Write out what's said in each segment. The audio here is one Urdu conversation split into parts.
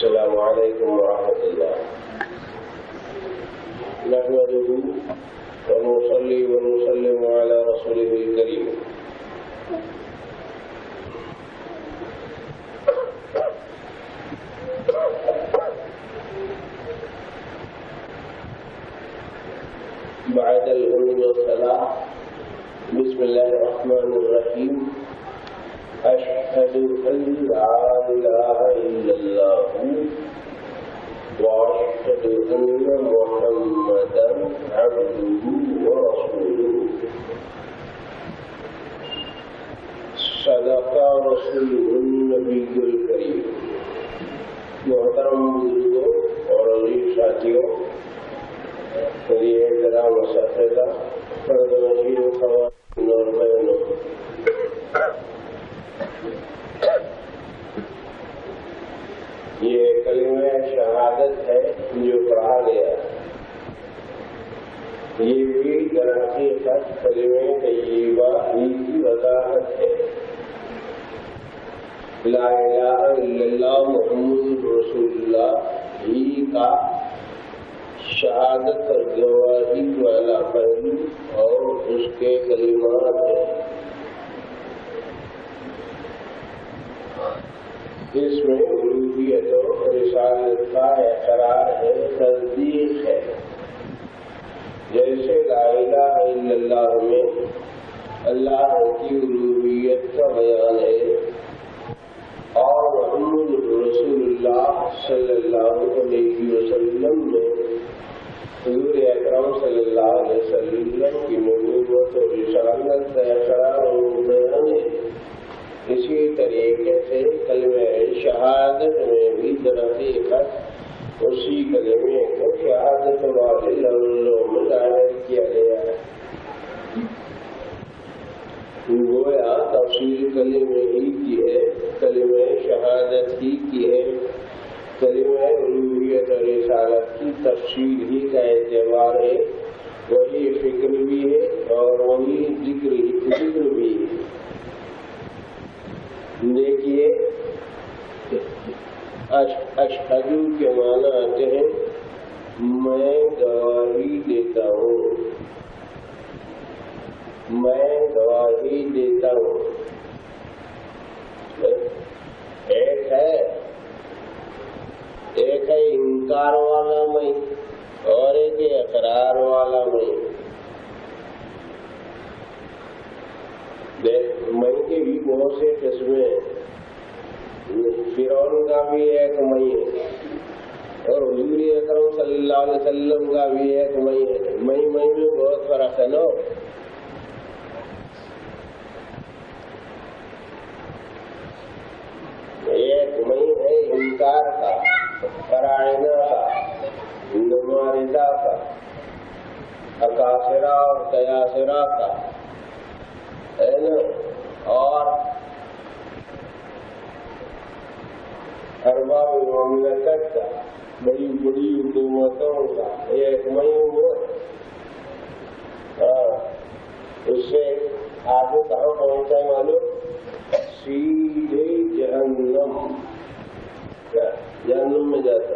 السلام علیکم ورحمۃ اللہ نحمده ونصلي ونسلم على رسوله الكريم بعد الحمد والصلاة بسم الله الرحمن الرحيم أشهد أن لا إله إلا الله وأشهد أن محمدا عبده ورسوله صدق رسوله النبي الكريم محترم بزرگوں اور عزیز ساتھیوں میری احترام اساتذہ پردنشین خواتین اور بہنوں یہ کلمہ شہادت ہے جو پڑھا گیا یہ بھی در حقیقت کلمہ طیبہ ہی کی وضاحت ہے لا الہ الا اللہ محمد رسول اللہ ہی کا شہادت اور گواہی والا پہلو اور اس کے کلمات ہیں اس میں الوہیت و رسالت کا اقرار ہے تصدیق ہے جیسے لا الہ الا اللہ میں اللہ کی الوہیت کا بیان ہے اور محمد رسول اللہ صلی اللہ علیہ وسلم میں حضور اکرم صلی اللہ علیہ وسلم کی نبوت و رسالت کا اقرار و بیان ہے اسی طریقے سے کلمہ شہادت میں بھی در حقیقت اسی کلمے کو شہادت والے لفظوں میں ظاہر کیا گیا ہے گویا تفصیل کلمہ ہی کی ہے کلمہ شہادت ہی کی ہے کلمہ الوہیت اور رسالت کی تفصیل ہی کا اعتبار ہے وہی فکر بھی ہے اور وہی ذکر بھی ہے دیکھیے اشہدو کے معنی آتے ہیں میں گواہی دیتا ہوں میں گواہی دیتا ہوں ایک ہے انکار والا میں اور ایک ہے اقرار والا میں کے بھی بہت سے قسمیں ہیں فرعون کا بھی ایک میں ہے اور حضور اکرم صلی اللہ علیہ وسلم کا بھی ایک میں ہے میں بہت فرق ہے نا ایک میں ہے انکار کا فرائضہ کا نمارضہ کا اکاسرہ اور تیاسرہ کا ہے نا اور ارباب مملکت کا بڑی بڑی حکومتوں کا ایک میں ہوا اس سے آگے کہاں پہنچا ہے معلوم سیدھے جہنم میں جاتا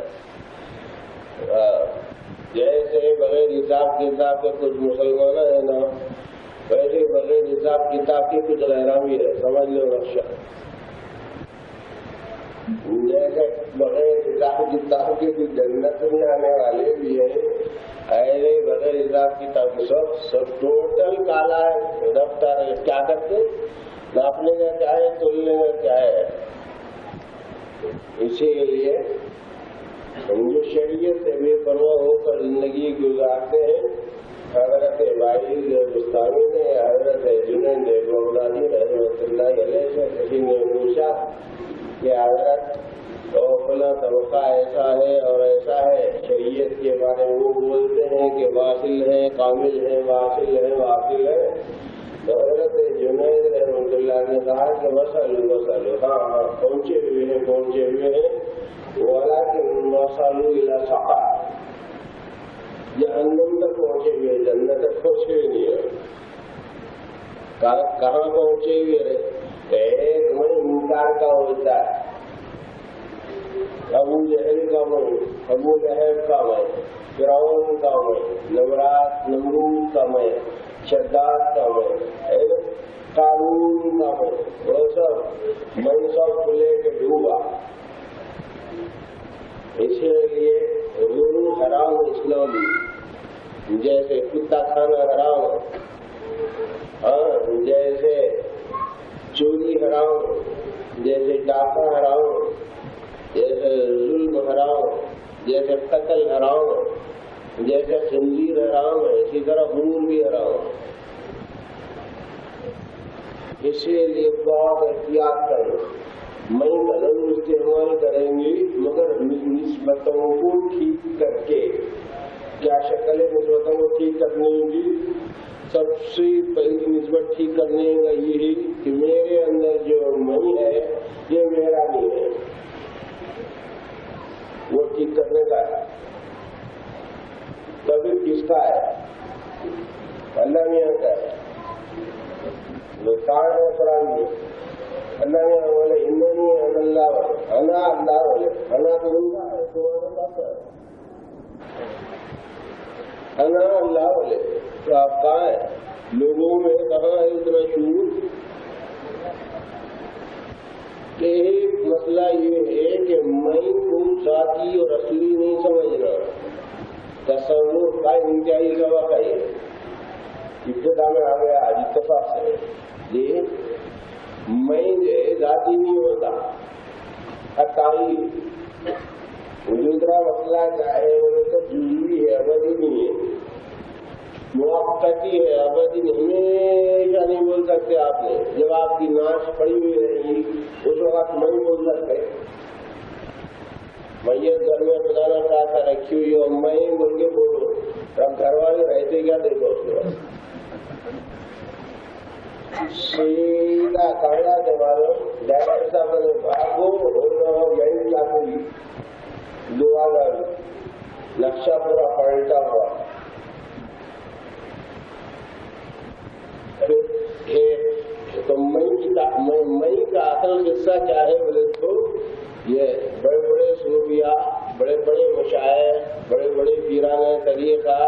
جیسے بغیر حساب کتاب کے کچھ مسلمان ہیں نا ویسے بغیر حساب کتاب کے کچھ غیرہ بھی ہے سمجھ لو نقشہ جیسے بغیر حساب کتاب کے کچھ جنت میں آنے والے بھی ہیں ایسے بغیر حساب کتاب کے سب ٹوٹل کالا ہے دفتر کیا کرتے ناپنے کا کیا ہے تولنے کا کیا ہے اسی لیے ہم جو شریعت سے بے پرواہ ہو کر زندگی گزارتے ہیں حضرت بھائی بستانی نے حضرت جنید بغدادی رحمۃ اللہ علیہ سے کسی نے پوچھا کہ حضرت فلاں طبقہ ایسا ہے اور ایسا ہے شریعت کے بارے میں وہ بولتے ہیں کہ واصل ہے کامل ہے واصل ہے واصل ہے تو حضرت جنید رحمۃ اللہ نے کہا کہ مسلو ہاں پہنچے ہوئے ہیں ولیکن وصلوا الى سقر جہنم تک پہنچے ہوئے جنت تک پہنچے ہوئے نہیں ہے کہاں پہنچے ہوئے ایک میں انکار کا ہوتا ہے ابو جہل کا میں، ابو لہب کا میں، فرعون کا میں، نمرود کا میں، شداد کا میں، قارون کا میں، وہ سب میں سب کو لے کے ڈوبا. اسی لیے غرور حرام اسلام جیسے کتا کھانا حرام، جیسے چوری حرام، جیسے ڈاکہ حرام، جیسے ظلم حرام، جیسے قتل حرام، جیسے خنزیر حرام ہے، اسی طرح غرور بھی حرام ہے. اسی لیے بہت احتیاط کریں. میں قلم استعمال کریں گے مگر نسبتوں کو ٹھیک کر کے. کیا شکل ہے نسبتوں کو ٹھیک کرنے کی؟ سب سے پہلی نسبت ٹھیک کرنے کا یہی کہ میرے اندر جو میں ہے یہ میرا نہیں ہے، وہ ٹھیک کرنے کا ہے. کبھی کس کا ہے؟ اللہ میاں کا ہے. وہ کار ہے قرآن میں اللہ میاں بولے اننی انا اللہ، انا اللہ بولے، انا تو ان کا ہے، تمہارا کا ہے. انا اللہ بولے تو آپ کہاں ہے؟ لوگوں میں کہاں ہے اتنا شعور؟ کہ ایک مسئلہ یہ ہے کہ میں کو ذاتی اور اصلی نہیں سمجھنا. تصور کا انتہائی سبق ہے. ابتدا میں آ گیا آج اتفاق سے جی میں ذاتی نہیں ہوتا، عطائی. دوسرا مسئلہ کیا ہے بولے تو جزوی ہے، ابدی نہیں ہے، موقتی ہے، ابدی نہیں. ہمیشہ نہیں بول سکتے آپ نے. جب آپ کی ناش پڑی ہوئی رہے گی اس وقت نہیں بول سکتے. میں یہ گھر میں خدا نہ خاصا رکھی ہوئی اور میں بول کے بولو، اب گھر والے رہتے کیا دیکھو اس کے بعد سیدھا کاڑا جمالو ڈائریکٹر صاحب نے بھاگو ہو گئی کیا کوئی دعا کر نقشہ پورا پلٹا ہوا. تو مئی کا اصل قصہ کیا ہے بولے تو یہ بڑے بڑے صوفیاء، بڑے بڑے مشائخ، بڑے بڑے پیران طریقہ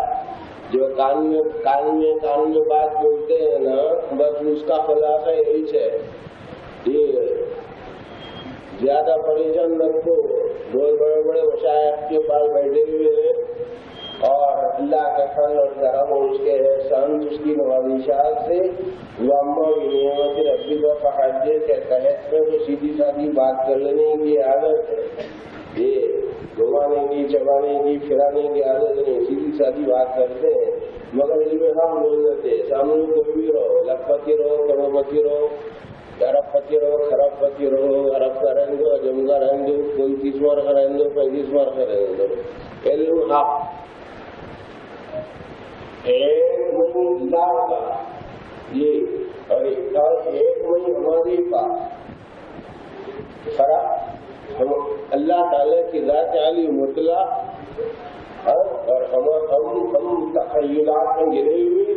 جو کان میں بات بولتے ہیں نا، بس اس کا خلاصہ یہی ہے. یہ زیادہ پریشان نہ کو. بہت بڑے بڑے مشائخ کے پاس بیٹھے ہوئے ہیں اور اللہ کا فضل اور کرم اور اس کے احسان، اس کی نوازشات سے نعمت ربی کا فحاجے کے تحت میں وہ سیدھی سادھی بات کر لینے کی عادت ہے. یہ گھمانے کی، چبانے کی، پھرانے کی عادت نہیں، سیدھی سادھی بات کرتے ہیں. مگر اس میں ہم بول دیتے سامنے کوئی بھی رہو، لکھپتی رہو، کروڑپتی رہو، ارب پتی رہو، خراب پتی رہو، عرب کا رہن دو، عجم کا رہن دو، کوئی 30 مار کا رہن دو، 35 مار کا رہن دو. علم حق ایک مہی اللہ کا یہ اور ایک مہی ہماری کا فرق. ہم اللہ تعالیٰ کی ذات عالی مطلق اور ہم تخیلات میں گرے ہوئے،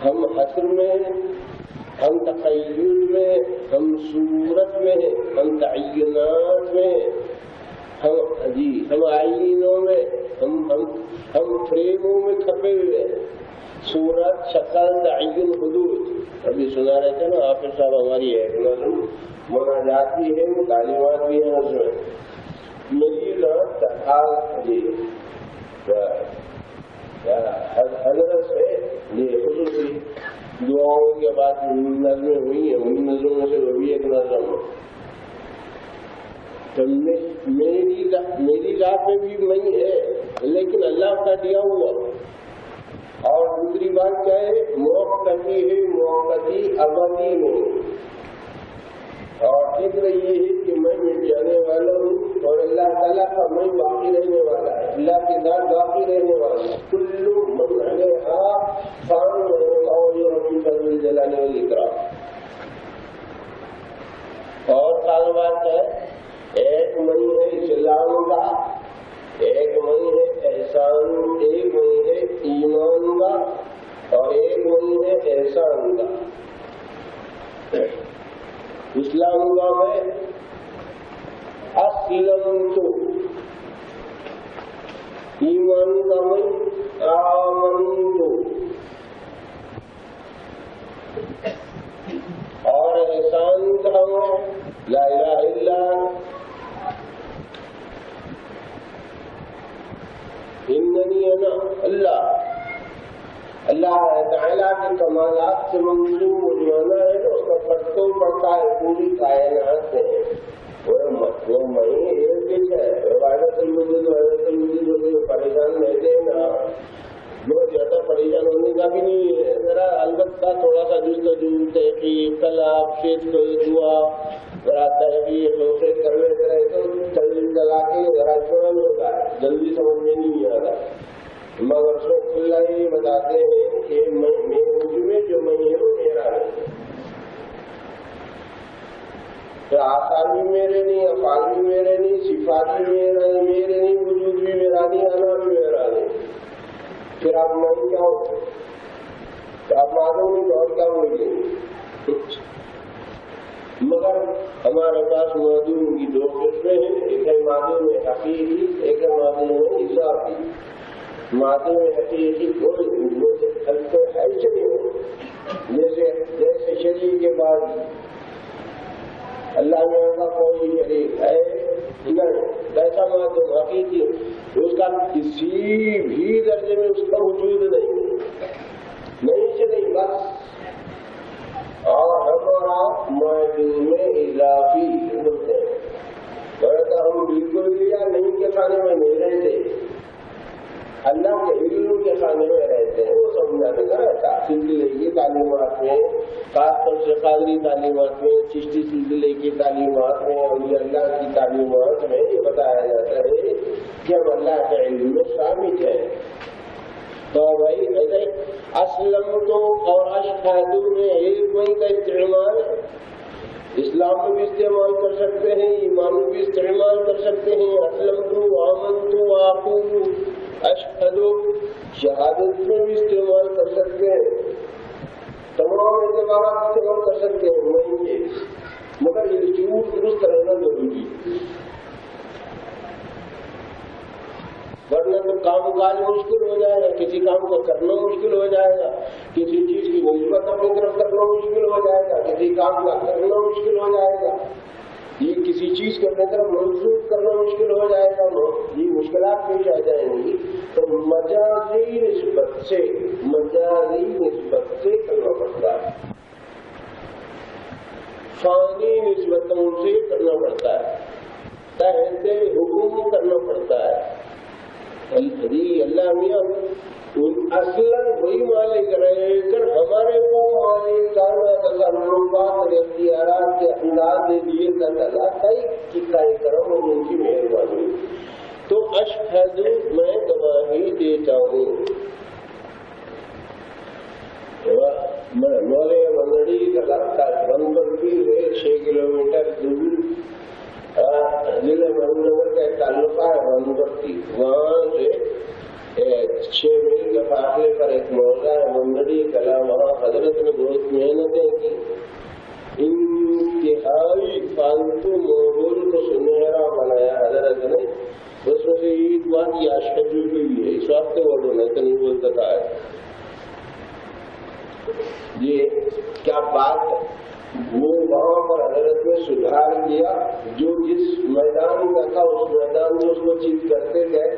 ہم حسر میں، ہم تخیل میں، ہم صورت میں، ہم تعینات میں، ہم آئینوں میں، ہم فریموں میں کھپے ہوئے ہیں. صورت، شکل، تعین، حدود. ابھی سنا رہے تھے نا حافظ صاحب ہماری ایک نظم مناجات بھی ہے، وہ تعلیمات بھی ہیں اس میں. میری ذات حضرت سے یہ خصوصی دعاؤں کے بعد نظمیں ہوئی ہیں، ان نظروں میں سے وہ بھی ایک نظم ہے. تو میری ذات میں بھی میں ہے لیکن اللہ کا دیا ہوا. اور دوسری بات کیا ہے؟ موقتی ہے، موقتی ابدی نہیں. اور فکر یہ ہے کہ میں مٹ جانے والا ہوں اور اللہ تعالیٰ کا میں باقی رہنے والا ہے. اللہ کی ذات باقی رہنے والا ہے. کل من علیہا فان اور ربی فضل جلانے والی اکرام. اور خاص بات ہے ایک من ہے اسلام کا، ایک من ہے احسان، ایک من ہے ایمان کا اور ایک من ہے احسان کا. اسلام کا میں اسلم تو ہے نا اللہ تعالیٰ کے کمالات سے منظور مجمانہ ہے نا، اس کا پڑھتا پڑتا ہے پوری کائنات سے، وہ میں ایک چیز ہے عبادت المجد پریشان رہتے ہیں نا، بہت زیادہ پریشان ہونے کا بھی نہیں ہے، ذرا البتہ تھوڑا سا جستجو تحقیق طلب شیخ دعا ذرا تحقیق شیخ کر لیتے رہے تو چلا کے ذرا سمجھ ہوتا ہے، جلدی سمجھ میں نہیں آتا، مگر اس کو کھلا ہی بتاتے ہیں کہ میں جو میں ہوں وہ میرا ہے، آثار بھی میرے نہیں، افعال بھی میرے نہیں، صفات بھی میرے نہیں، وجود بھی میرا نہیں، آنا بھی میرا نہیں، پھر آپ نہیں کیا ہوتے، آپ معلوم نہیں اور کیا ہوگی، مگر ہمارے پاس معدوم کی دو قسمیں ہیں، ایک ہے معدوم حقیقی، ایک ہے معدوم اضافی۔ معدوم حقیقی کوئی ایسے نہیں ہو جیسے شریک کے بعد اللہ میں کا کوئی شریک ہے نہیں، ایسا معدوم حقیقی اس کا کسی بھی درجے میں اس کا وجود نہیں سے نہیں بس، اور ہمارا معدوم اضافی بولتے ہیں، ہم بالکل لیا نہیں کے کھانے میں نہیں رہتے، اللہ کے علم کے خانے میں رہتے ہیں، وہ سمجھانے کا رہتا ہے۔ سلسلے کی تعلیمات میں، خاص طور سے قادری تعلیمات میں، چشتی سلسلے کی تعلیمات میں، اولیاء اللہ کی تعلیمات میں یہ بتایا جاتا ہے کہ ہم اللہ کے علم میں ثابت ہے۔ تو بھائی ایسے اسلم تو اور اشہد میں ایک وہی کا استعمال ہے، اسلام میں بھی استعمال کر سکتے ہیں، ایمان میں بھی استعمال کر سکتے ہیں، اسلم تو آمن تو آقول اشہد شہادت میں بھی استعمال کر سکتے ہیں، تمام اعتبارات استعمال کر سکتے ہیں وہیں کے، مگر یہ شعور درست رہنا ضروری، ورنہ تو کام کاج مشکل ہو جائے گا، کسی کام کو کرنا مشکل ہو جائے گا، کسی چیز کی نسبت اپنی طرف کرنا مشکل ہو جائے گا، کسی کام کا کرنا مشکل ہو جائے گا، یہ کسی چیز کو اپنی طرف منسوخ کرنا مشکل ہو جائے گا، یہ مشکلات پیش آ جائیں گی، تو مجازی نسبت سے کرنا پڑتا ہے، فانی نسبتوں سے کرنا پڑتا ہے، تحت حکم کرنا پڑتا ہے۔ اللہ میاں اصلاً وہی مالک رہے کر ہمارے کو مالک کرنا تصرفات اختیارات کے انداز دے دیے کئی کرم اور ان کی مہربانی، تو اشہد میں گواہی دیتا ہوں۔ مولے منگڑی کا لگتا ہے بنبرتی سے 6 کلومیٹر دور ضلع محمود نگر کا ایک تعلقہ ہے بنبرتی، وہاں سے 6 میل کے فاصلے پر ایک موضع ہے منگڑی کلا، وہاں حضرت نے بہت محنتیں کی، انتہائی فالتو ماحول کو سنہرا بنایا حضرت نے، اس میں سے ایک بات یہ اشہد بھی ہے، اس وقت بولو نہیں تو نہیں بولتا تھا، یہ کیا بات ہے، وہ وہاں پر حضرت نے سدھار کیا، جو جس میدان کا تھا اس میدان میں اس کو چیز کرتے گئے،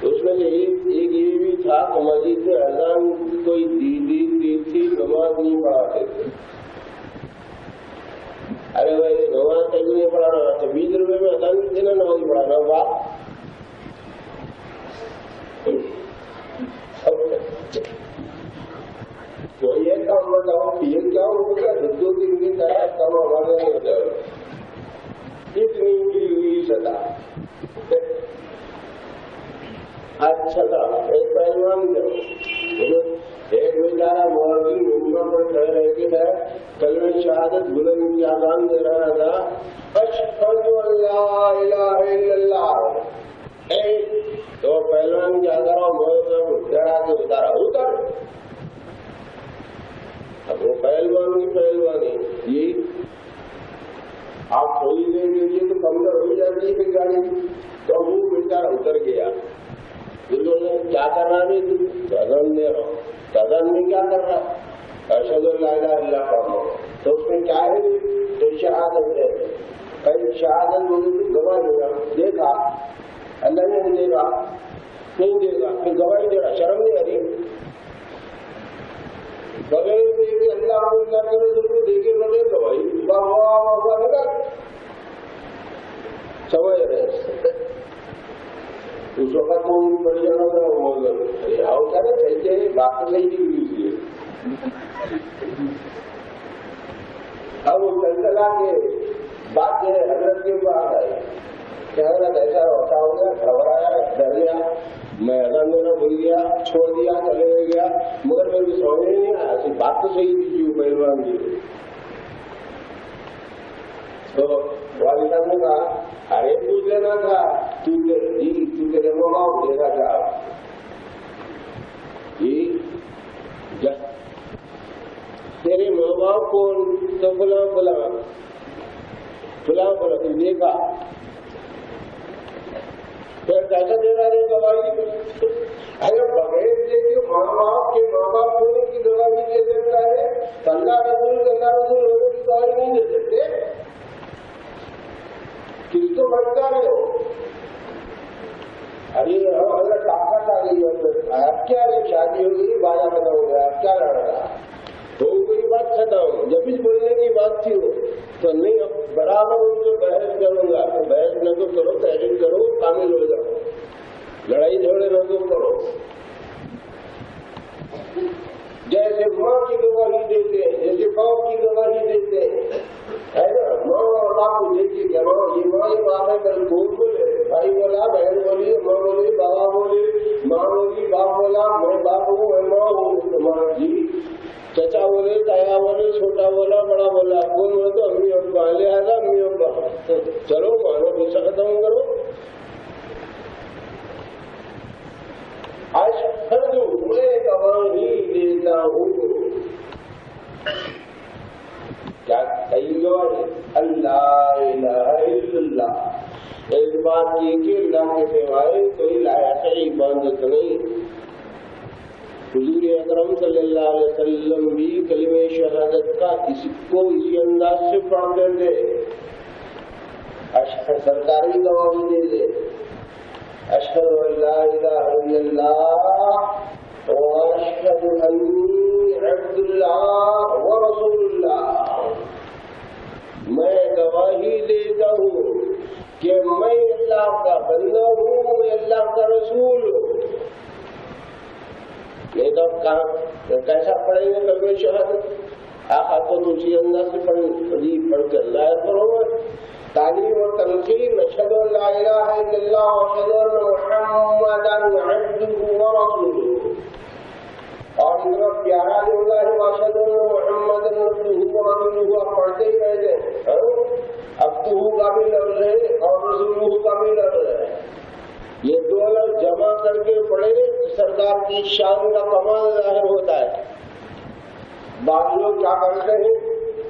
اس میں سے ایک یہ بھی تھا کہ مسجد میں اذان کوئی دی تھی، نماز نہیں پڑھاتے تھے، ارے بھائی نماز کہیں نہیں پڑھانا تو 20 روپے میں اذان دینا، نماز پڑھانا بات تو یہ کام بتاؤ یہ کیا ہوگا، 2-3 دن کا کام ہمارے نہیں ہوتا ہے، اتنی کی ہوئی سطح اچھا تھا۔ ایک پہلوان ایک بیچارہ مولوی ممبر پر کہہ رہے کہ ہے کلمہ شہادت بلند کی اذان دے رہا تھا، اشہد ان لا الہ الا اللہ، تو پہلوان کیا کرو ڈرا کے اتارا، اتر، اب وہ پہلوان کی پہلوانی یہ آپ تھوڑی دیر کے لیے تو کمزور ہو جاتی ہے گاڑی، تو وہ بیچارہ اتر گیا، کیا کر رہا ہے اذان دے رہا ہوں، اذان میں کیا کر رہا ہے اشہد ان لا الہ الا اللہ پڑھو، تو اس میں کیا ہے تو شہادت ہے، کہیں شہادت مجھے تو گواہ دیا دیکھا اللہ نہیں دے گا، نہیں دے گا، پھر گواہی دے رہا، شرم نہیں آ رہی؟ بغیر دیکھے اللہ کو اللہ کے رسول کو دیکھے بغیر گواہی واہ لگا سمجھ رہے؟ اس وقت وہ پڑ جانا تھا، آؤ کیا نا چاہیے بات تو صحیح نہیں ہوئی ہے۔ اب وہ چلچلا کے بات جو ہے حضرت کے پاس آئی کہ حضرت ایسا ہوتا ہو گیا، گھبرایا، ڈر گیا، میں اذان دینا بھول گیا، چھوڑ دیا، چلے گیا، مگر میری سمجھ نہیں آیا، ایسی بات تو صحیح تھی پہلوان جی۔ تو والد صاحب نے کہا ارے پوچھ لینا تھا، تو تیرے موقع دے گا کیا جی؟ تیرے ماں باپ کون؟ تو فلاں فلاں فلاں فلاں تو دیکھا، پھر کیسا دے رہا ہے گواہی؟ اگر بغیر دیکھے ماں باپ کے ماں باپ ہونے کی گواہی دے سکتا ہے، اللہ رسول ہونے کی گواہی نہیں دے سکتے؟ کس کو بھٹکا رہے ہو؟ ارے اگر طاقت آ گئی اب کیا ہے، شادی ہو گئی، باجا ختم ہو گیا، اب کیا لڑ رہا تو کوئی بات ختم، جب بھی بولنے کی بات تھی ہو تو نہیں برابر ان کو بحث کروں گا، تو بحث نہ تو کرو، تحریر کرو، کامل ہو جاؤ، لڑائی جھگڑے نہ تو کرو۔ جیسے ماں کی گواہی دیتے ہیں، جیسے باپ کی گواہی دیتے ہیں، ہے نا؟ ماں اور باپ کو دیکھیے کہ یہ ماں یہ باپ ہے، کل کون بولے، بھائی بولا، بہن بولی، ماں بولی، بابا بولے، ماں بولی، باپ بولا، میں باپ ہوں، میں ماں ہوں، تمہارا جی، چچا بولے، تایا بولے، چھوٹا بولا، بڑا بولا، کون بولے تو امی ابا، لہٰذا امی ابا، چلو مانو غصہ ختم کرو۔ اشہد میں گواہی دیتا ہوں، کیا کئی گواہی؟ اللہ الہ الا اللہ، اس بات کی کہ اللہ کے سوائے کوئی لائق عبادت نہیں۔ حضور اکرم صلی اللہ علیہ وسلم بھی کلمہ شہادت کا اسی انداز سے پڑھتے تھے، سرکاری گواہی دے دے، اشہد ان لا الہ الا اللہ واشہد انی عبد اللہ ورسول اللہ، میں گواہی دیتا ہوں کہ میں اللہ کا بندہ ہوں، میں اللہ کا رسول ہوں۔ نہیں تو کیسا پڑھیں گے کلمہ شہادت؟ آپ کو دوسری انداز سے پڑھ کر لایا کرو، تعلیم و تنقید، اشہد ان لا الہ الا اللہ واشہد ان محمدا عبدہ ورسولہ، اور اتنا پیارا جو ہے واشہد ان محمدا عبدہ ورسولہ آپ پڑھتے ہی رہتے ہیں۔ عبدہ کا بھی لفظ ہے اور رسولہ کا بھی لفظ ہے، یہ دو لفظ جمع کر کے پڑھے سرکار کی شان کا کمال ظاہر ہوتا ہے۔ بعض لوگ کیا کرتے ہیں،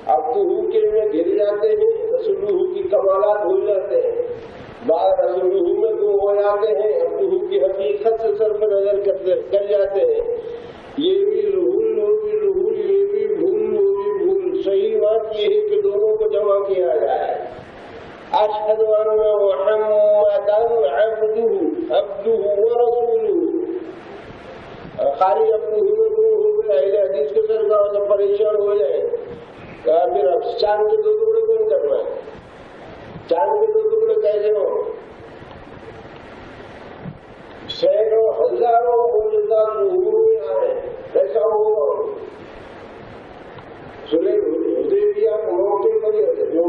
عبدہ کے میں گر جاتے ہیں، رسولہ کی کمالات بھول جاتے ہیں، بعض رسولہ میں گم ہو جاتے ہیں، عبدہ کی حقیقت سے صرف نظر کر جاتے ہیں۔ یہ بھی رحول، وہ بھی رحول، یہ بھی بھول، وہ بھی بھول۔ صحیح بات یہ ہے کہ دونوں کو جمع کیا جائے، اشہد ان محمدا عبدہ ورسولہ۔ خالی عبدہ میں گم ہو گیا، اہل حدیث کے سرکار سے پریشان ہو جائے، پھر اب چاند کے دو ٹکڑے کون کرنا ہے؟ چاند کے دو ٹکڑے کیسے ہو؟ سینکڑوں ہزاروں معجزات ظہور میں آئے، ایسا ہو حدیبیہ کے موقع پر جو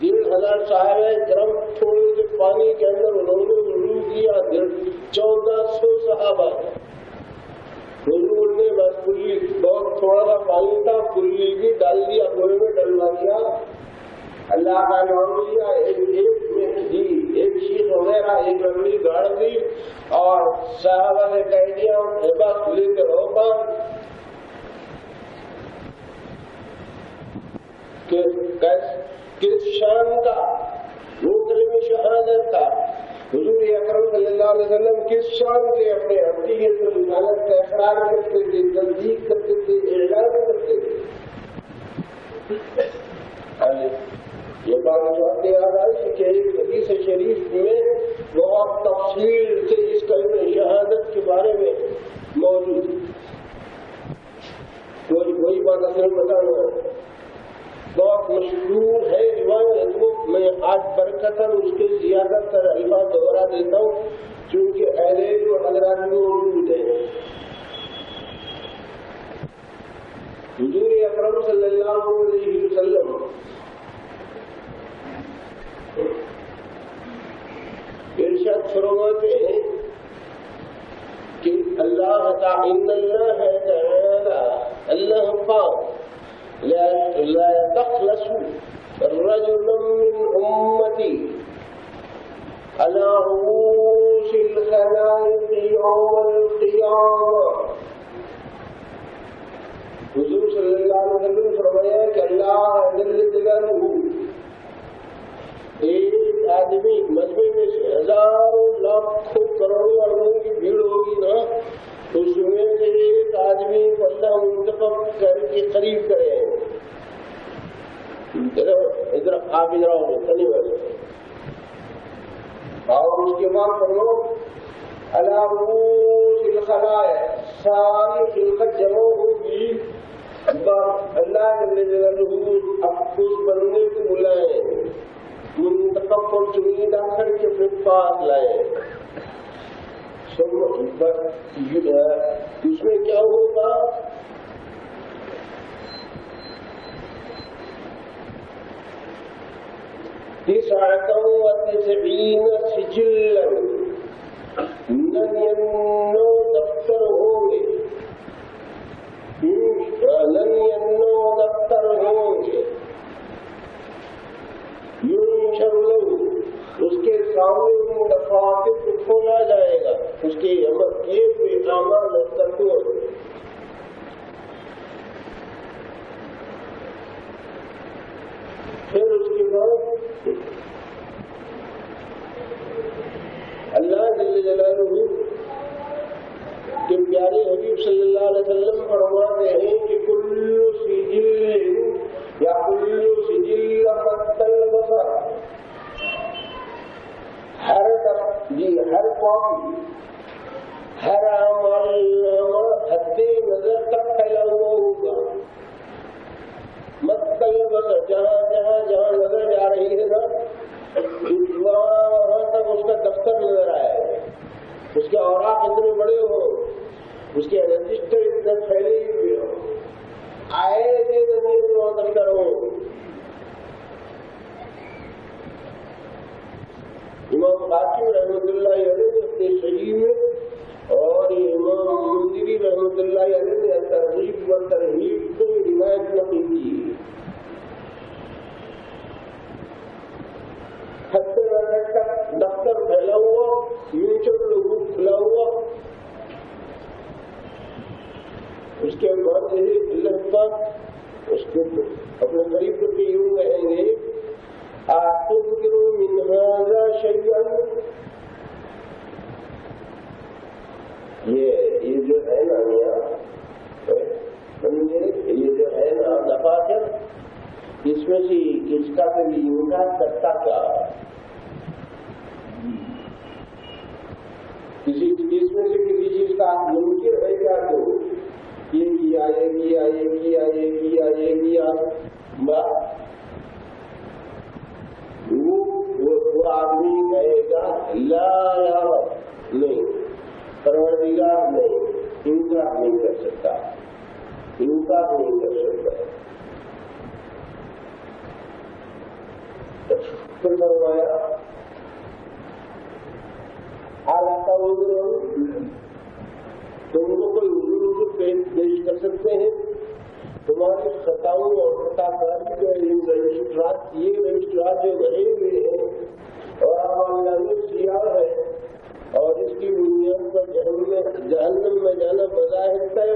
1,000 صحابہ کرام تھوڑے سے پانی کے اندر انہوں نے وضو کیا، 1400 صحابہ، حضور نے بس کلی بہت تھوڑا سا پانی تھا، کلی بھی ڈال دیا، گوڑے میں ڈلوا دیا، اللہ کا نام لیا، ایک شیخ وغیرہ ایک لمبی گاڑ دی اور صحابہ نے کہہ دیا بس لے کے روکا کہ کس شان کا وہ کلمہ شہادت تھا۔ حضور اکرم صلی اللہ علیہ وسلم کس شان سے اپنے حقیقت و رسالت کا اقرار کرتے تھے، تصدیق کرتے تھے، اعلان کرتے تھے۔ یہ بات جو یاد آئی کہ ایک حدیث شریف میں بہت تفصیل سے اس کلمہ شہادت کے بارے میں موجود ہے. وہی بات اصل بتانا ہے. بہت مشہور ہے روایت کو میں آج برکتاً اس کے زیادہ تر الفاظ دوہرا دیتا ہوں چونکہ اہل علم و حضرات موجود ہیں. حضور اکرم صلی اللہ علیہ وسلم ارشاد فرماتے ہیں کہ اللہ تعالی اللہ پاک لا تخلص رجل من امتی على رؤوس الخلائق يوم القيامة. حضور صلی اللہ علیہ وسلم فرمایا کہ اللہ جل جلالہ ایک آدمی مجمع میں سے ہزاروں لاکھوں کروڑوں اربوں کی بھیڑ ہوگی نا، اس میں سے ایک آدمی کو اللہ منتخب کر کے قریب کرے. ادھر آپ ادھر آؤ تنی والے اور اس کے بعد پڑھو علی رؤوس الخلائق ساری خلقت جمع ہوگی. اللہ جل جلالہ اب اس بندے کو بلائیں، منتخب اور چنیدہ کر کے پھر پاس لائیں. اس میں کیا ہوگا؟ تسعة وتسعين سجلا 99 دفتر ہوں گے، 99 دفتر ہوں گے. ينشر له اس کے سامنے ان دفاتر کو کھولا جائے گا، اس کے عمل کیے ہوئے اعمال دفتر کو. پھر اس کے بعد اللہ جل جلالہ کے پیارے حبیب صلی اللہ علیہ وسلم فرماتے ہیں کہ کل سجل یا کل سجل مد البصر، ہر کاپی ہر عمل حد نظر تک پھیلا ہوا ہوگا. مد البصر جہاں نظر جا رہی ہے نا وہاں تک اس کا دفتر نظر آئے گا. اس کے اوراق اتنے بڑے ہوں، اس کے رجسٹر اتنے پھیلے ہوئے ہوں، آئے تھے دفتر ہوں. امام قاسم رحمۃ اللہ علیہ اپنے صحیح میں اور امام منذری رحمۃ اللہ علیہ نے ترغیب و ترہیب کو روایت نقل کی. دفتر پھیلا ہوا، فیوچر لوگوں کھلا ہوا. اس کے بعد اللہ پاک اس کو اپنے قریب کر کے یوں کہیں گے أَتُنْكِرُ مِنْ هَذَا شَيْئًا. یہ جو ہے نا یہ جو ہے نا دفاتر، اس میں سے کس کا کبھی انکار کرتا کیا؟ اس میں سے کسی چیز کا منکر ہے کیا؟ تو یہ کیا یہ کیا یہ کیا یہ کیا یہ کیا وہ آدمی کہے گا لا یا رب، نہیں پروردگار نہیں، انکار نہیں کر سکتا، انکار نہیں کر سکتا. پھر فرمایا تم کو کوئی حضور پیش کر سکتے ہیں تمہاری خطاؤں اور خطا کاری کے رجسٹرات، یہ رجسٹرات جو بھرے ہوئے ہیں اور اللہ سیاہ ہے اور اس کی بنیاد پر جہنم میں جانا بظاہر طے